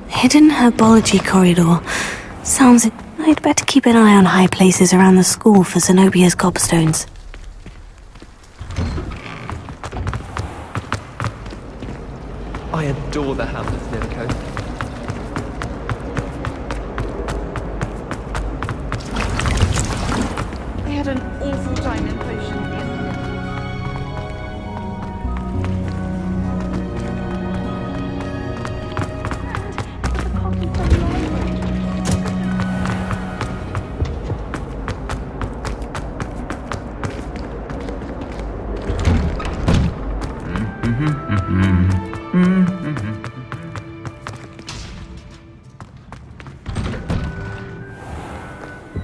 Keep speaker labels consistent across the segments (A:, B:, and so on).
A: Hidden herbology corridor. Sounds... I'd better keep an eye on high places around the school for Zenobia's gobstones.
B: I adore the hamlets near the coast.
C: I had an awful time in potion the other day. But the pocket from the library.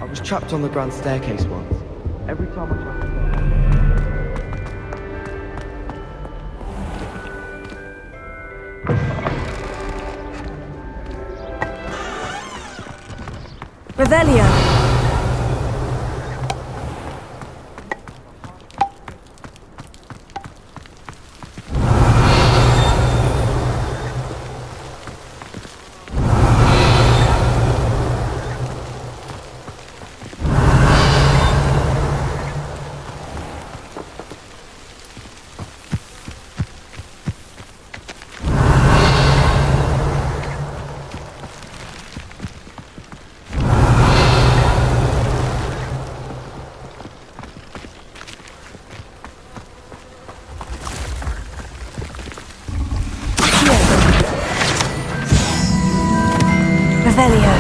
B: I was trapped on the grand staircase once. Every time I tried to
A: Revelio! Revelio.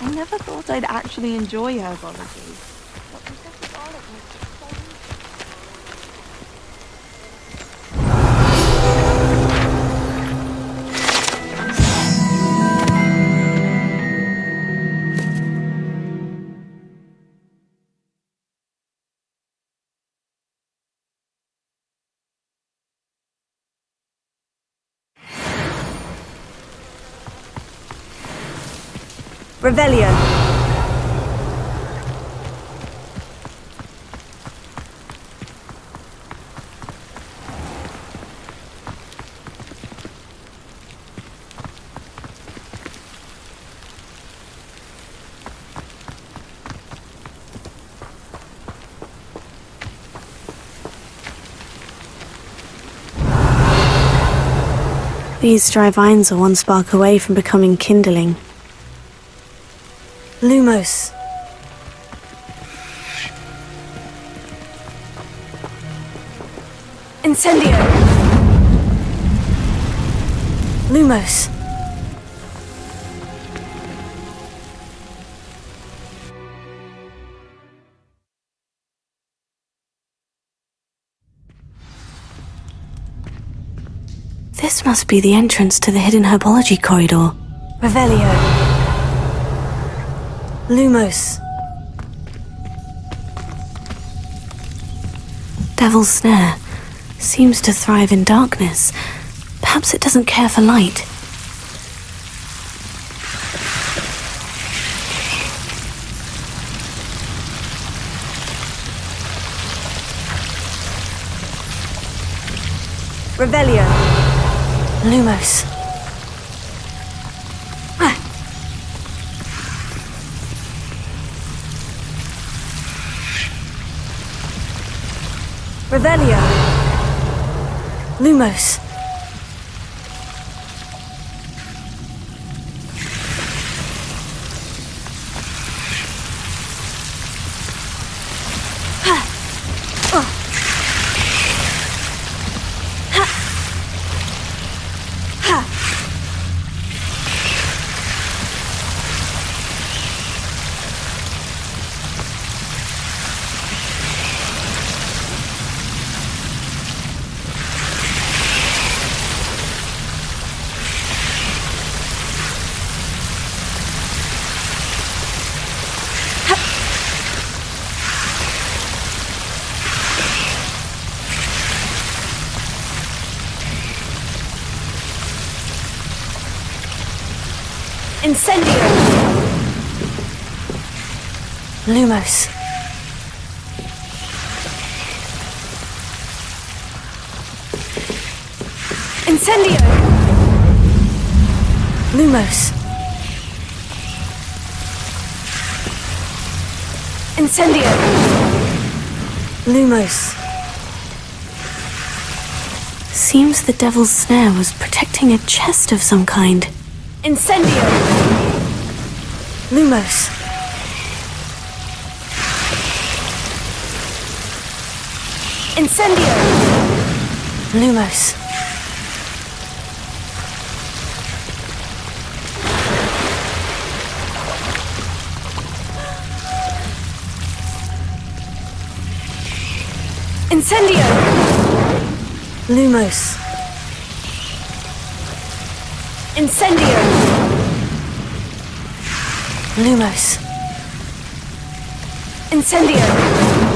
C: I never thought I'd actually enjoy herbology. But Professor Garlic makes it so easy.
A: Revelio. These dry vines are one spark away from becoming kindling. Lumos. Incendio. Lumos. This must be the entrance to the hidden herbology corridor. Revelio. Lumos. Devil's Snare. Seems to thrive in darkness. Perhaps it doesn't care for light. Revelio. Lumos. Revelio. Lumos. Incendio! Lumos. Incendio! Lumos. Incendio! Lumos. Seems the devil's snare was protecting a chest of some kind. Incendio! Lumos. Incendio! Lumos. Incendio! Lumos. Incendio! Lumos. Incendio!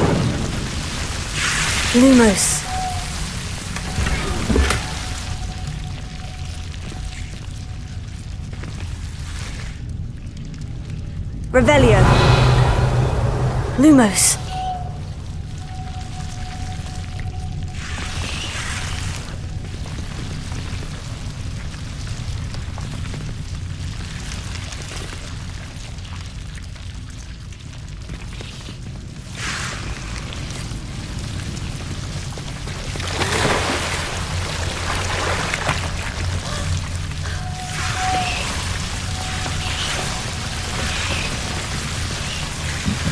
A: Lumos. Revelio. Lumos.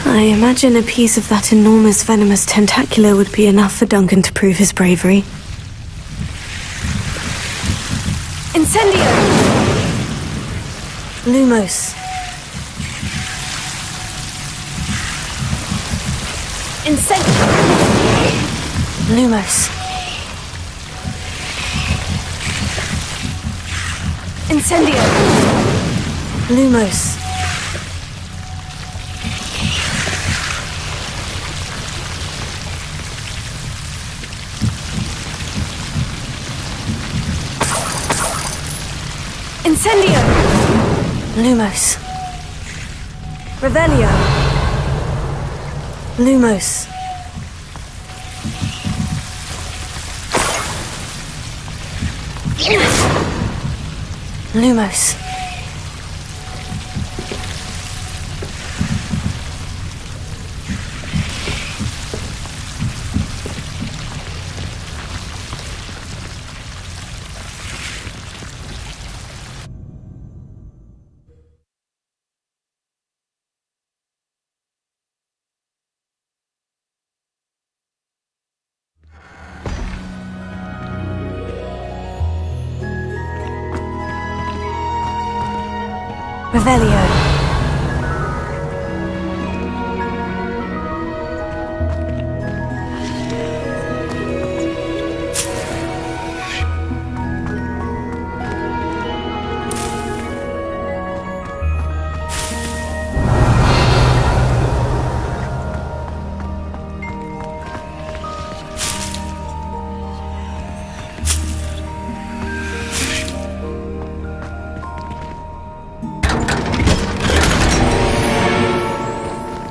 A: I imagine a piece of that enormous venomous tentacula would be enough for Duncan to prove his bravery. Incendio! Lumos. Incendio! Lumos. Incendio! Lumos. Incendio! Lumos. Revelio. Lumos. Lumos. Revelio.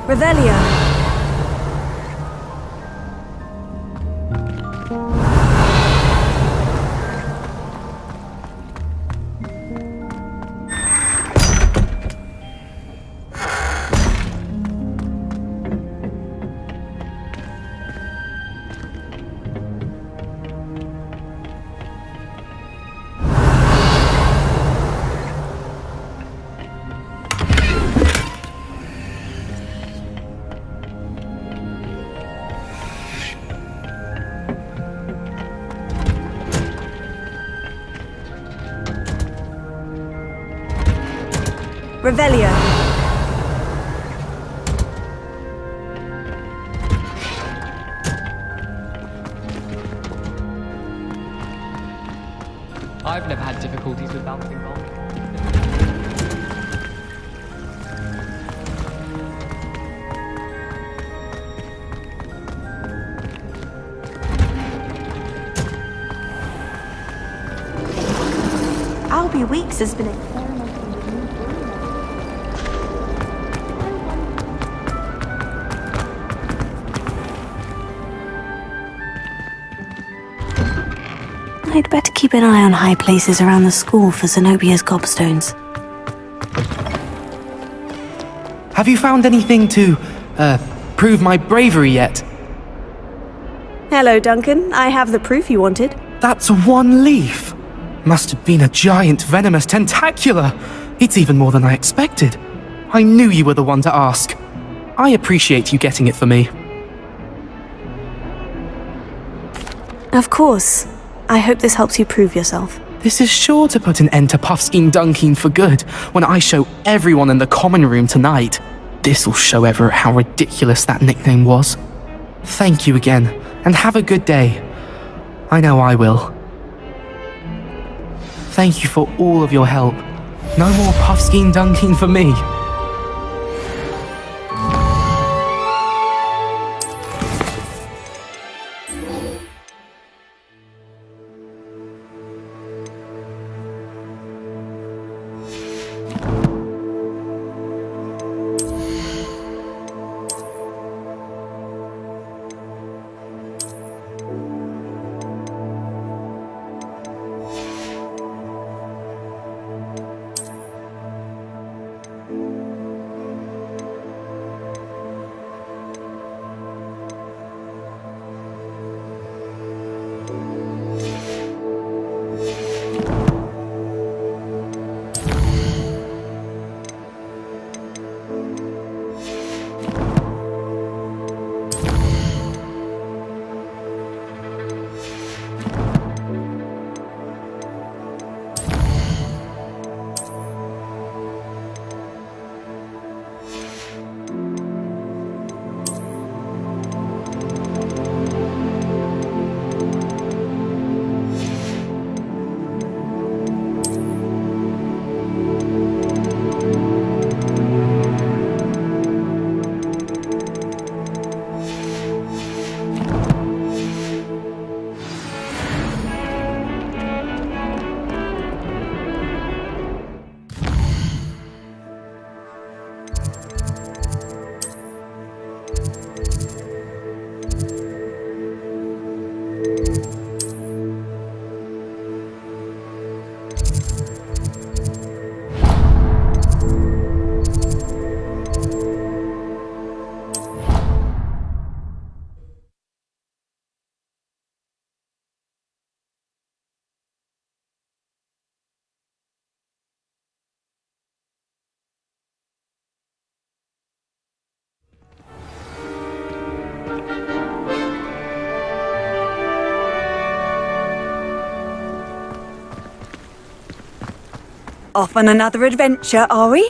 A: Revelio. Revelio.
D: I've never had difficulties with bouncing balls.
C: Albie Weeks has been experimenting with new
A: I'd better keep an eye on high places around the school for Zenobia's gobstones.
B: Have you found anything to, prove my bravery yet?
A: Hello, Duncan. I have the proof you wanted.
B: That's one leaf. Must have been a giant venomous tentacula. It's even more than I expected. I knew you were the one to ask. I appreciate you getting it for me.
A: Of course. I hope this helps you prove yourself.
B: This is sure to put an end to Puffskein Dunkin for good when I show everyone in the common room tonight. This'll show Everett how ridiculous that nickname was. Thank you again, and have a good day. I know I will. Thank you for all of your help. No more Puffskein Dunkin for me.
E: Off on another adventure, are we?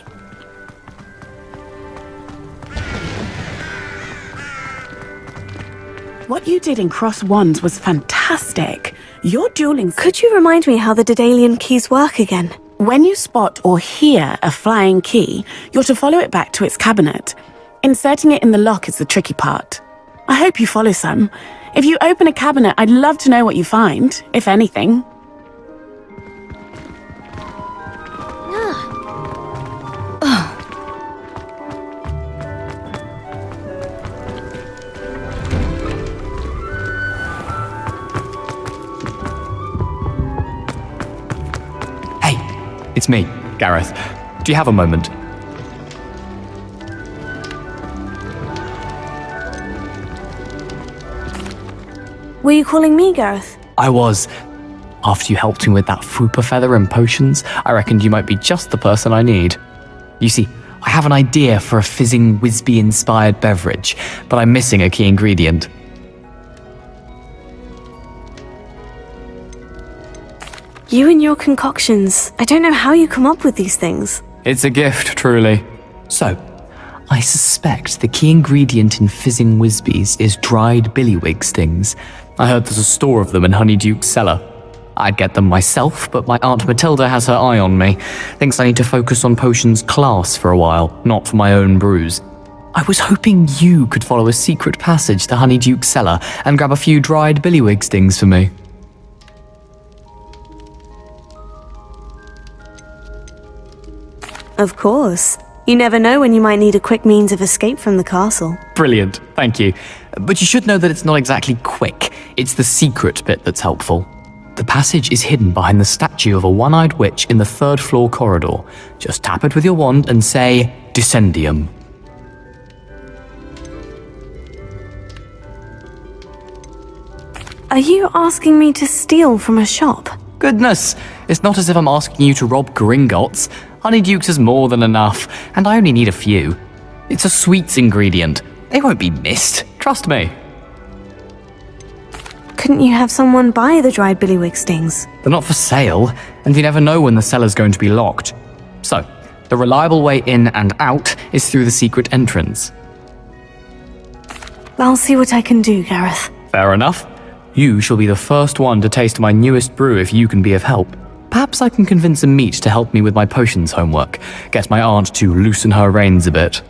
E: What you did in Cross Wands was fantastic. Your dueling...
A: Could you remind me how the Daedalian keys work again?
E: When you spot or hear a flying key, you're to follow it back to its cabinet. Inserting it in the lock is the tricky part. I hope you follow some. If you open a cabinet, I'd love to know what you find, if anything.
D: It's me, Gareth. Do you have a moment?
A: Were you calling me, Gareth?
D: I was. After you helped me with that fupa feather and potions, I reckoned you might be just the person I need. You see, I have an idea for a fizzing Whizbee-inspired beverage, but I'm missing a key ingredient.
A: You and your concoctions. I don't know how you come up with these things.
D: It's a gift, truly. So, I suspect the key ingredient in fizzing Whizbees is dried billywig stings. I heard there's a store of them in Honeyduke's cellar. I'd get them myself, but my Aunt Matilda has her eye on me. Thinks I need to focus on potions class for a while, not for my own brews. I was hoping you could follow a secret passage to Honeyduke's cellar and grab a few dried billywig stings for me.
A: Of course. You never know when you might need a quick means of escape from the castle.
D: Brilliant, thank you. But you should know that it's not exactly quick. It's the secret bit that's helpful. The passage is hidden behind the statue of a one-eyed witch in the third-floor corridor. Just tap it with your wand and say, Descendium.
A: Are you asking me to steal from a shop?
D: Goodness, it's not as if I'm asking you to rob Gringotts. Honeydukes is more than enough, and I only need a few. It's a sweets ingredient. They won't be missed, trust me.
A: Couldn't you have someone buy the dried billywig stings?
D: They're not for sale, and you never know when the cellar's going to be locked. So, the reliable way in and out is through the secret entrance.
A: I'll see what I can do, Gareth.
D: Fair enough. You shall be the first one to taste my newest brew if you can be of help. Perhaps I can convince a meat to help me with my potions homework, get my aunt to loosen her reins a bit.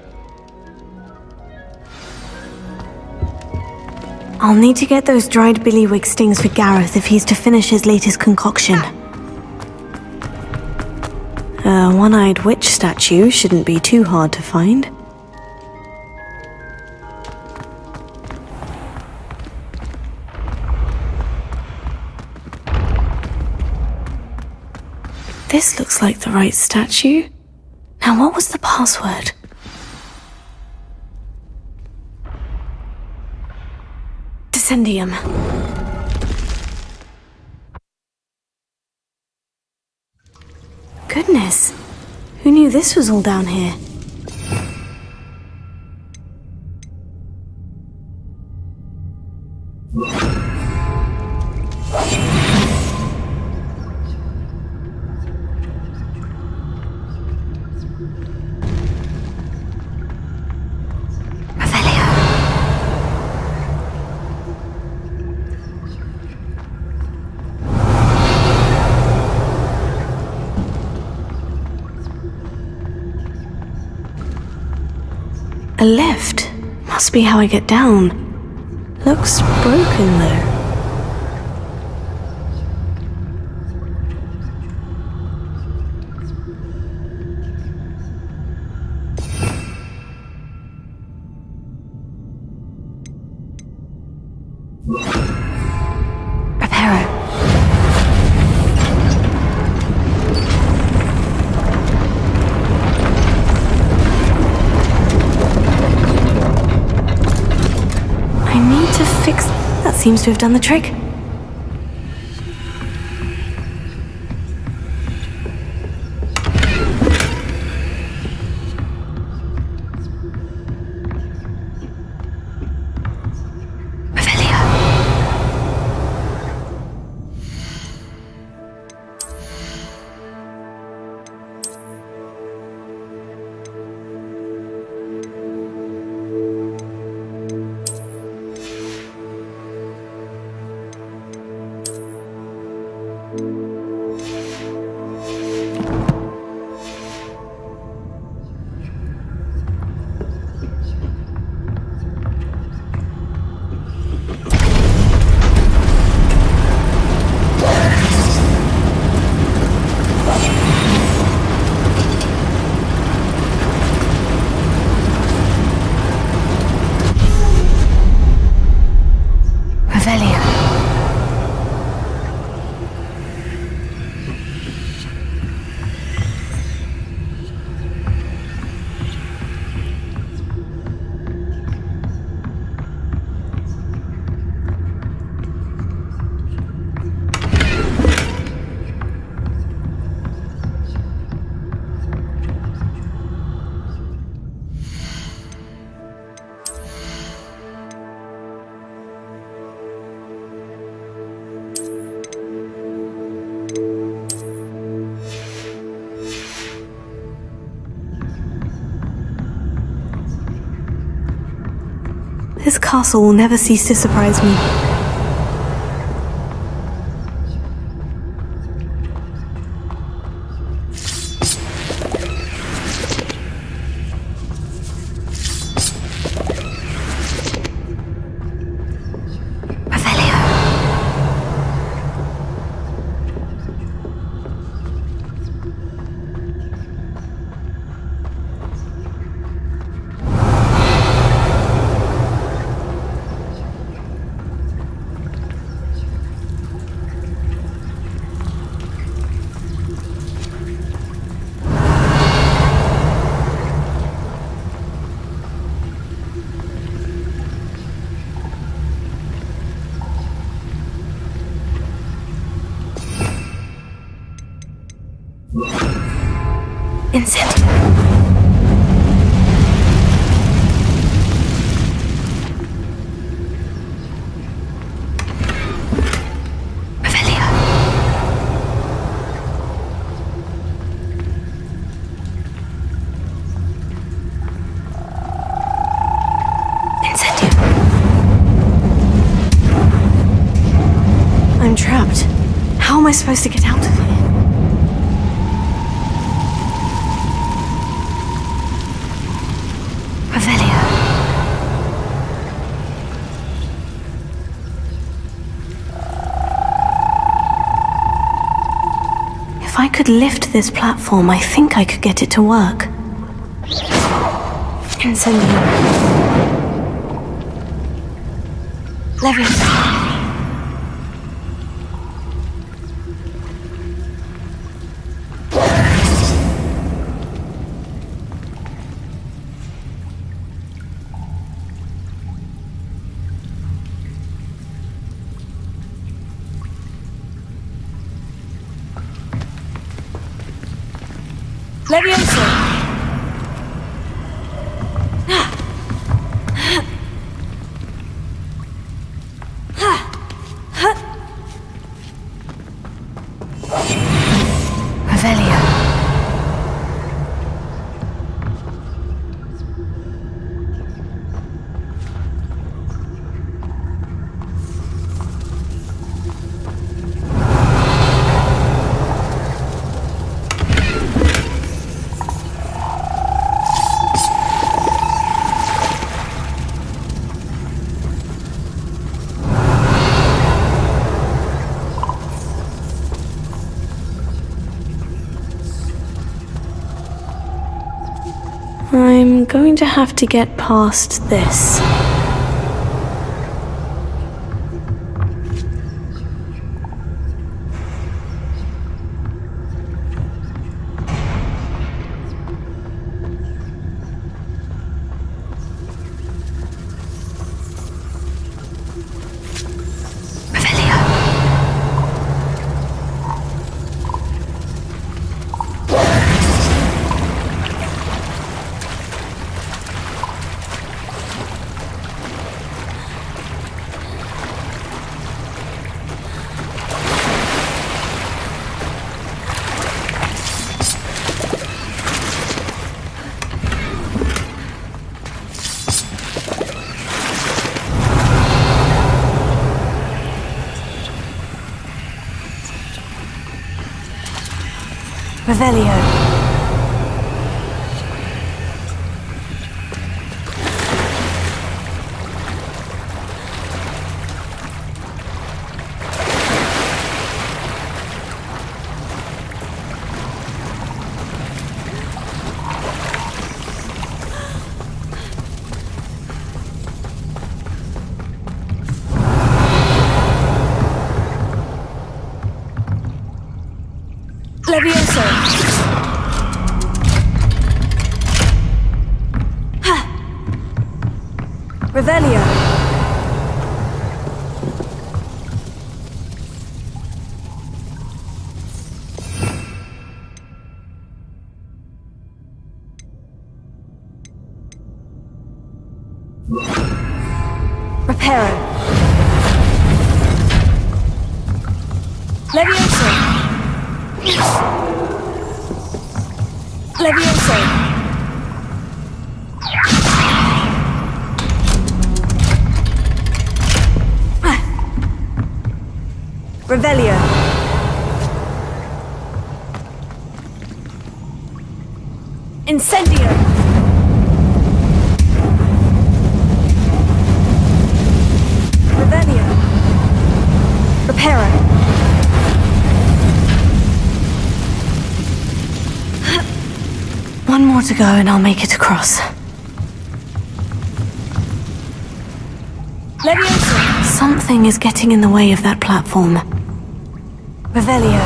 A: I'll need to get those dried billywig stings for Gareth if he's to finish his latest concoction. A one-eyed witch statue shouldn't be too hard to find. This looks like the right statue. Now, what was the password? Descendium. Goodness, who knew this was all down here? A lift. Must be how I get down. Looks broken though. Seems to have done the trick. This castle will never cease to surprise me. Incendio. Revelio. Incendio. I'm trapped. How am I supposed to get out of here? Revelio. If I could lift this platform, I think I could get it to work. Incendio. Leviosa. Leviosa! Revelio. I'm going to have to get past this. Revelio. Leviosa. Revelio. Reparo. Leviosa. Leviosa. Revelio. Incendio. Revelio. Reparo. One more to go and I'll make it across. Leviosa. Something is getting in the way of that platform. Revelio.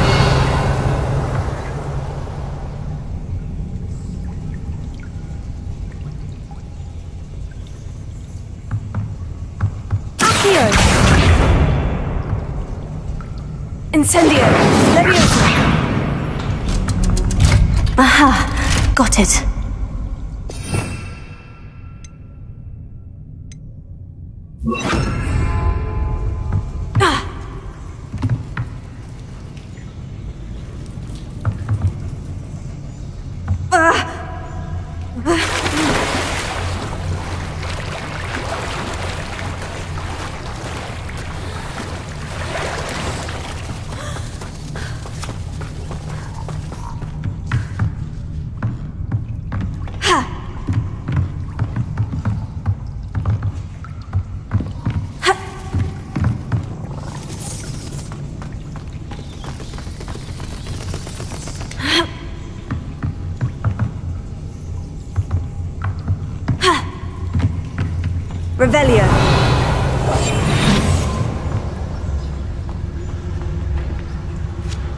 A: Accio. Incendio. Leviosa. Aha! got it.
F: Revelio.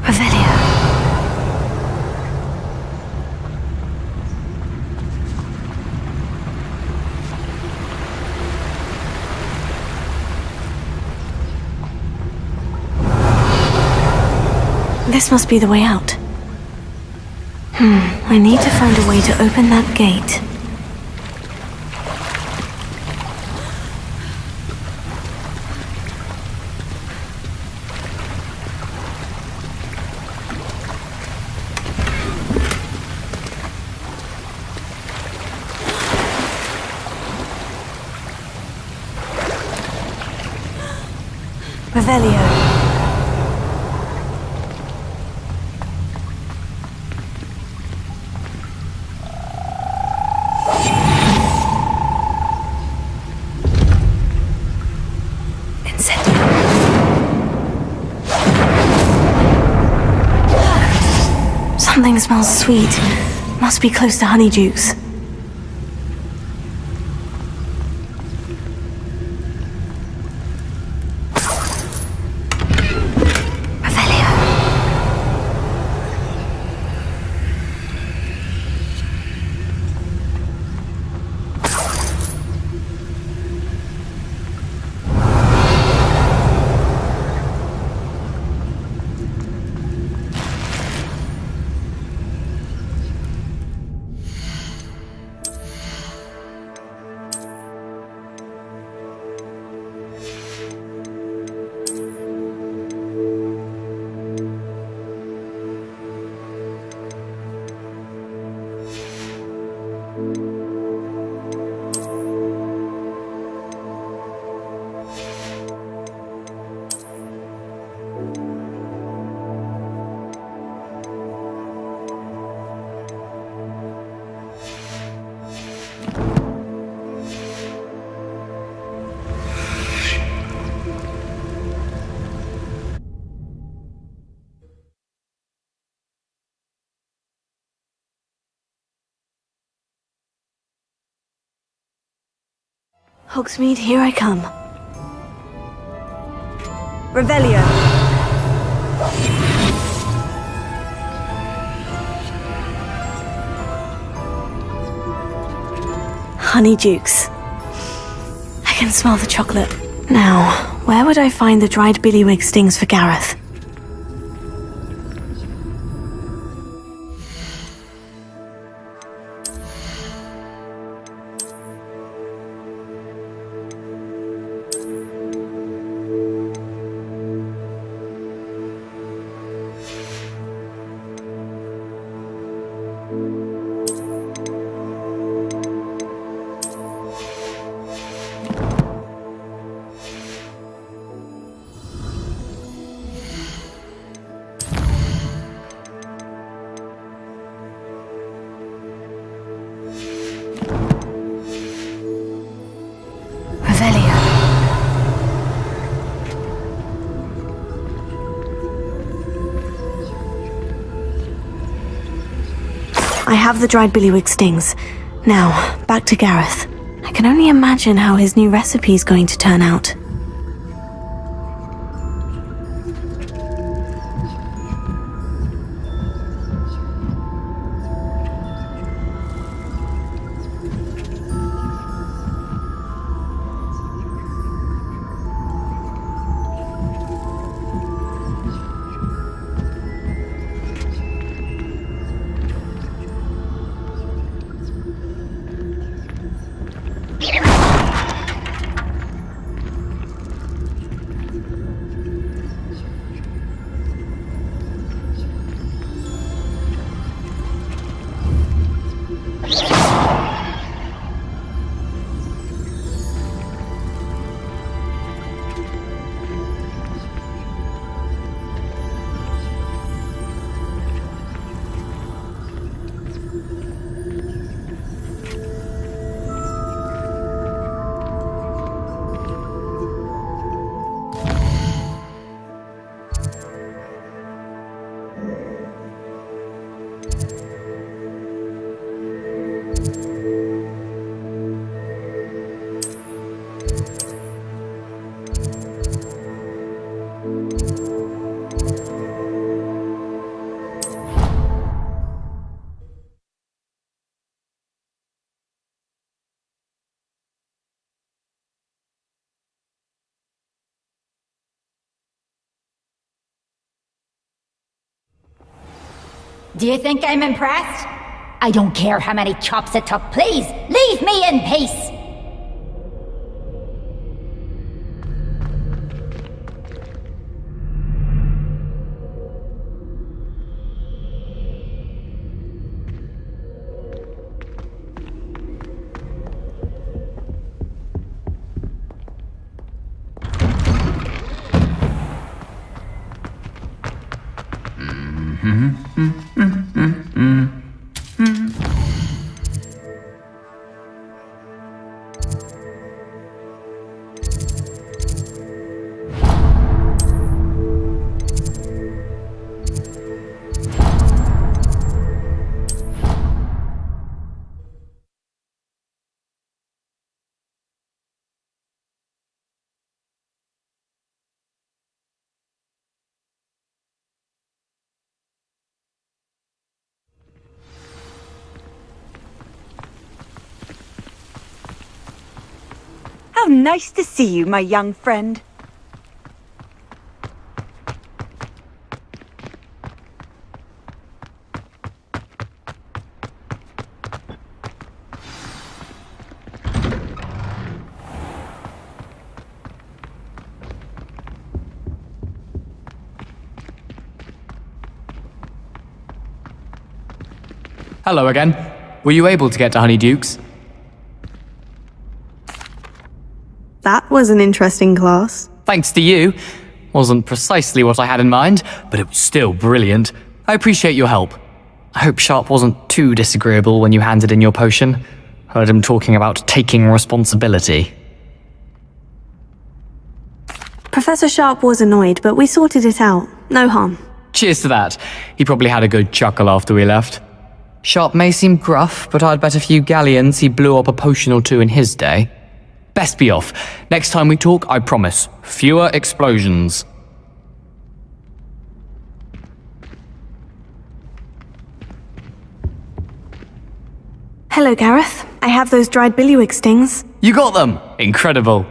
A: Revelio. This must be the way out. I need to find a way to open that gate. Revelio. Something smells sweet. Must be close to Honeydukes. Hogsmeade, here I come.
F: Revelio.
A: Honeydukes. I can smell the chocolate. Now, where would I find the dried billywig stings for Gareth? I have the dried billywig stings. Now, back to Gareth. I can only imagine how his new recipe is going to turn out.
G: Do you think I'm impressed? I don't care how many chops it took, please, leave me in peace!
F: How nice to see you, my young friend.
D: Hello again. Were you able to get to Honeydukes?
A: That was an interesting class.
D: Thanks to you. Wasn't precisely what I had in mind, but it was still brilliant. I appreciate your help. I hope Sharp wasn't too disagreeable when you handed in your potion. Heard him talking about taking responsibility.
A: Professor Sharp was annoyed, but we sorted it out. No harm.
D: Cheers to that. He probably had a good chuckle after we left. Sharp may seem gruff, but I'd bet a few galleons he blew up a potion or two in his day. Best be off. Next time we talk, I promise, fewer explosions.
A: Hello, Gareth. I have those dried billywig stings.
D: You got them! Incredible.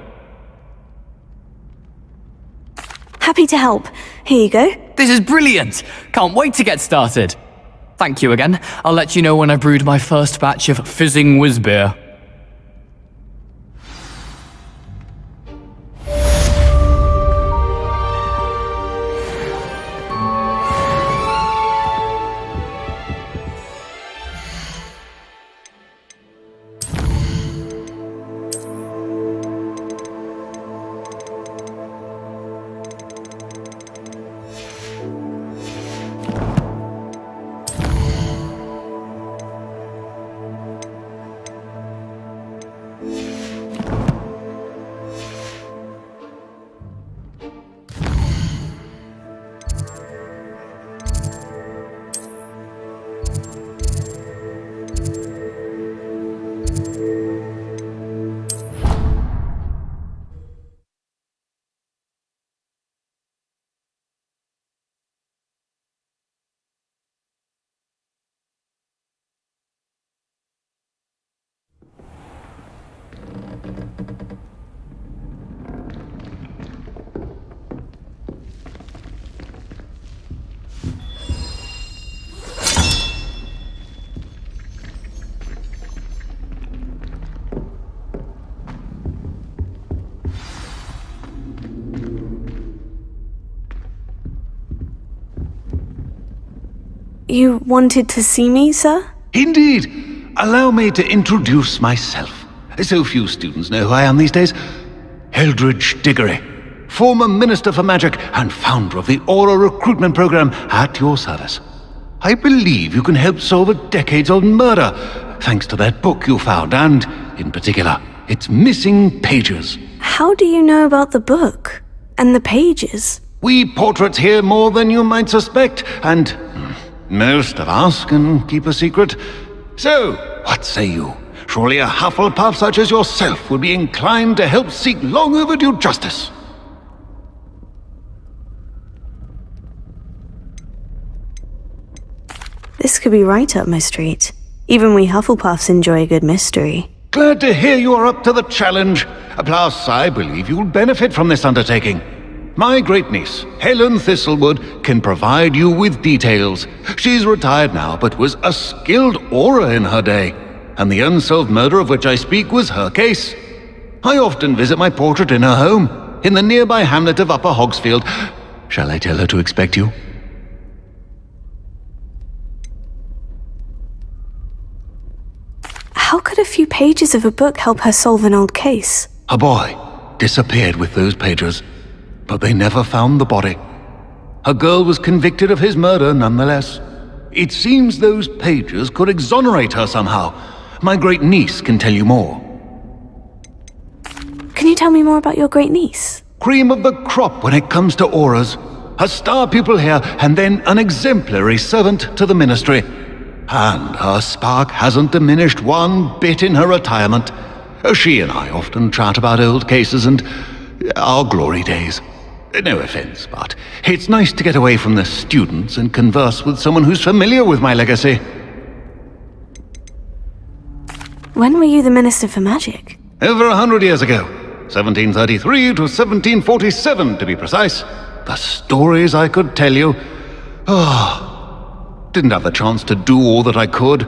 A: Happy to help. Here you go.
D: This is brilliant! Can't wait to get started. Thank you again. I'll let you know when I've brewed my first batch of fizzing whizbeer.
A: You wanted to see me, sir?
H: Indeed. Allow me to introduce myself. So few students know who I am these days. Eldridge Diggory, former Minister for Magic and founder of the Aura Recruitment Program, at your service. I believe you can help solve a decades-old murder, thanks to that book you found, and, in particular, its missing pages.
A: How do you know about the book? And the pages?
H: We portraits hear more than you might suspect, and most of us can keep a secret. So, what say you? Surely a Hufflepuff such as yourself would be inclined to help seek long overdue justice.
A: This could be right up my street. Even we Hufflepuffs enjoy a good mystery.
H: Glad to hear you are up to the challenge. Plus, I believe you'll benefit from this undertaking. My great-niece, Helen Thistlewood, can provide you with details. She's retired now, but was a skilled aura in her day, and the unsolved murder of which I speak was her case. I often visit my portrait in her home, in the nearby hamlet of Upper Hogsfield. Shall I tell her to expect you?
A: How could a few pages of a book help her solve an old case?
H: A boy disappeared with those pages, but they never found the body. A girl was convicted of his murder nonetheless. It seems those pages could exonerate her somehow. My great-niece can tell you more.
A: Can you tell me more about your great-niece?
H: Cream of the crop when it comes to auras. A star pupil here, and then an exemplary servant to the ministry. And her spark hasn't diminished one bit in her retirement. She and I often chat about old cases and our glory days. No offense, but it's nice to get away from the students and converse with someone who's familiar with my legacy.
A: When were you the Minister for Magic?
H: Over 100 years ago. 1733 to 1747, to be precise. The stories I could tell you. Didn't have the chance to do all that I could.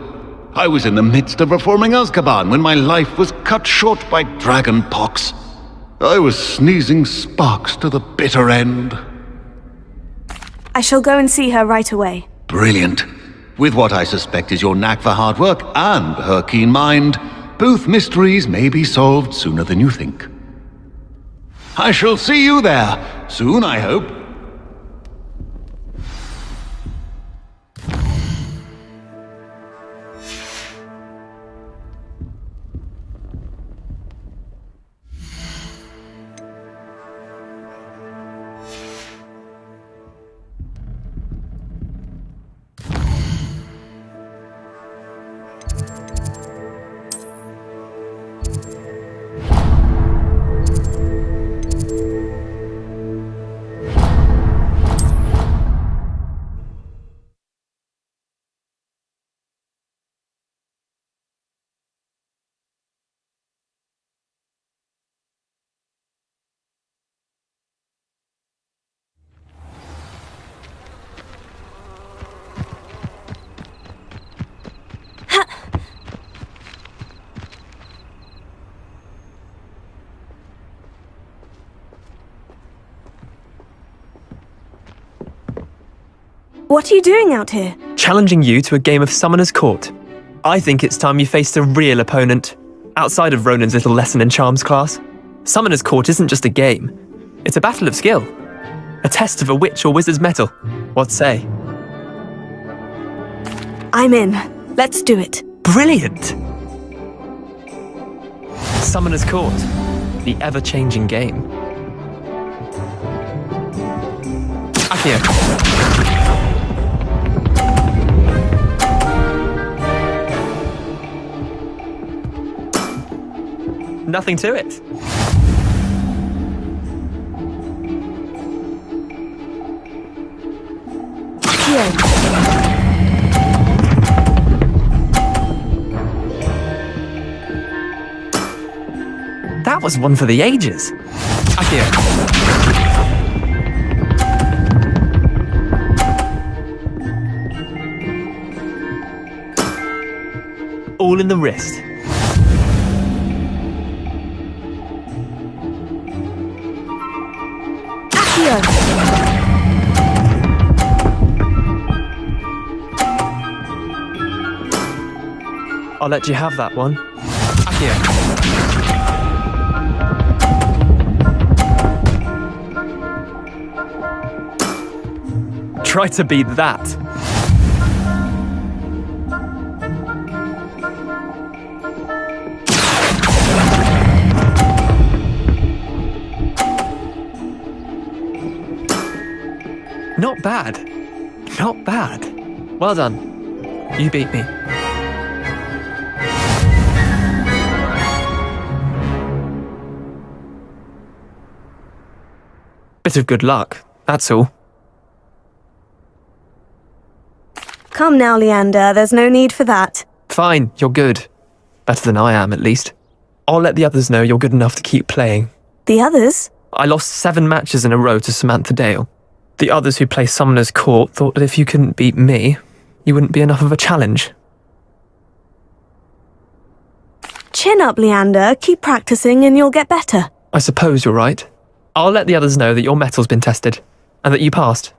H: I was in the midst of reforming Azkaban when my life was cut short by dragon pox. I was sneezing sparks to the bitter end.
A: I shall go and see her right away.
H: Brilliant. With what I suspect is your knack for hard work and her keen mind, both mysteries may be solved sooner than you think. I shall see you there, soon I hope.
A: What are you doing out here?
I: Challenging you to a game of Summoner's Court. I think it's time you faced a real opponent, outside of Ronan's little lesson in charms class. Summoner's Court isn't just a game. It's a battle of skill. A test of a witch or wizard's mettle. What say?
A: I'm in. Let's do it.
I: Brilliant! Summoner's Court. The ever-changing game. Accio. Nothing to it. That was one for the ages. Accio. All in the wrist. I'll let you have that one. Accio. Try to beat that. Not bad. Not bad. Well done. You beat me. Bit of good luck, that's all.
A: Come now, Leander. There's no need for that.
I: Fine, you're good. Better than I am, at least. I'll let the others know you're good enough to keep playing.
A: The others?
I: I lost 7 matches in a row to Samantha Dale. The others who play Summoner's Court thought that if you couldn't beat me, you wouldn't be enough of a challenge.
A: Chin up, Leander. Keep practicing and you'll get better.
I: I suppose you're right. I'll let the others know that your metal's been tested, and that you passed.